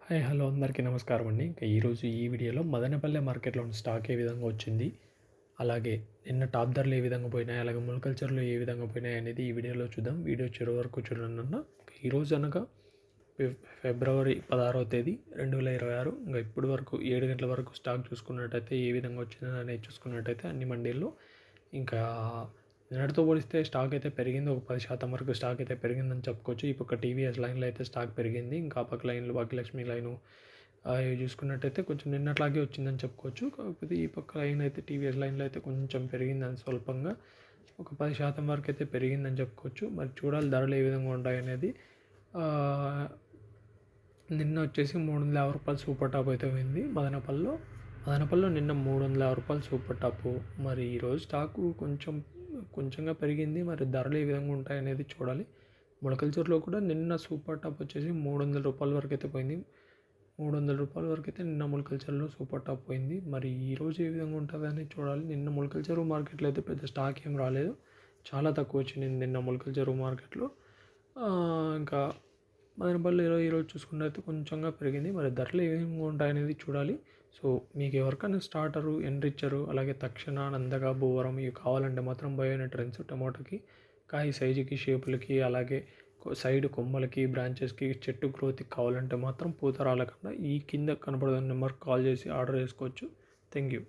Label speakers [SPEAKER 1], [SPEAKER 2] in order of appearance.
[SPEAKER 1] Hi hello అందరికీ నమస్కారం అండి. ఇంకా ఈరోజు ఈ వీడియోలో మదనపల్లె మార్కెట్లో ఉన్న స్టాక్ ఏ విధంగా వచ్చింది, అలాగే నిన్న టాప్ ధరలు ఏ విధంగా పోయినాయి, అలాగే మొలకల్చర్లు ఏ విధంగా పోయినాయి అనేది ఈ వీడియోలో చూద్దాం. వీడియో చివరి వరకు చూడండి అన్న. ఈరోజు అనగా ఫిబ్రవరి 16వ తేదీ 2026. ఇంకా ఇప్పటి వరకు 7 గంటల వరకు స్టాక్ చూసుకున్నట్టయితే ఏ విధంగా వచ్చిందని అనేది చూసుకున్నట్టయితే అన్ని మండీల్లో ఇంకా నిన్నటితో పోలిస్తే స్టాక్ అయితే పెరిగింది. ఒక 10% వరకు స్టాక్ అయితే పెరిగిందని చెప్పుకోవచ్చు. ఈ పక్క టీవీఎస్ లైన్లో అయితే స్టాక్ పెరిగింది. ఇంకా పక్క లైన్లు భాగ్యలక్ష్మి లైను ఇవి చూసుకున్నట్టయితే కొంచెం నిన్నట్లాగే వచ్చిందని చెప్పుకోవచ్చు. కాకపోతే ఈ పక్క లైన్ అయితే టీవీఎస్ లైన్లో అయితే కొంచెం పెరిగిందని స్వల్పంగా ఒక 10% వరకు అయితే పెరిగిందని చెప్పుకోవచ్చు. మరి చూడాలి ధరలు ఏ విధంగా ఉంటాయి అనేది. నిన్న వచ్చేసి 350 రూపాయలు సూపర్ టాప్ అయితే పోయింది మదనపల్లిలో నిన్న 350 రూపాయలు సూపర్ టాపు. మరి ఈరోజు స్టాకు కొంచెంగా పెరిగింది. మరి ధరలు ఏ విధంగా ఉంటాయి అనేది చూడాలి. మొలకల్చూరులో కూడా నిన్న సూపర్ టాప్ వచ్చేసి 300 రూపాయల వరకు అయితే పోయింది. 300 రూపాయల వరకు అయితే నిన్న మొలకల్చర్లో సూపర్ టాప్ పోయింది. మరి ఈరోజు ఏ విధంగా ఉంటుంది అనేది చూడాలి. నిన్న మొలకల్చరు మార్కెట్లో అయితే పెద్ద స్టాక్ ఏం రాలేదు, చాలా తక్కువ వచ్చింది నిన్న మొలకల్చరు మార్కెట్లో. ఇంకా మదనపల్లిలో ఈరోజు చూసుకున్నట్లయితే కొంచెంగా పెరిగింది. మరి ధరలు ఏ విధంగా ఉంటాయనేది చూడాలి. సో మీకు ఎవరికైనా స్టార్టరు, ఎన్రిచ్చరు, అలాగే తక్షణ, నందగా, భూవరం ఇవి కావాలంటే మాత్రం బయోనెట్ ట్రెండ్స్ టమాటోకి కాయ సైజుకి, షేపులకి, అలాగే సైడ్ కొమ్మలకి, బ్రాంచెస్కి, చెట్టు గ్రోత్కి కావాలంటే మాత్రం పూత రాలకుండా ఈ కింద కనపడుతున్న నెంబర్కి కాల్ చేసి ఆర్డర్ చేసుకోవచ్చు. Thank you.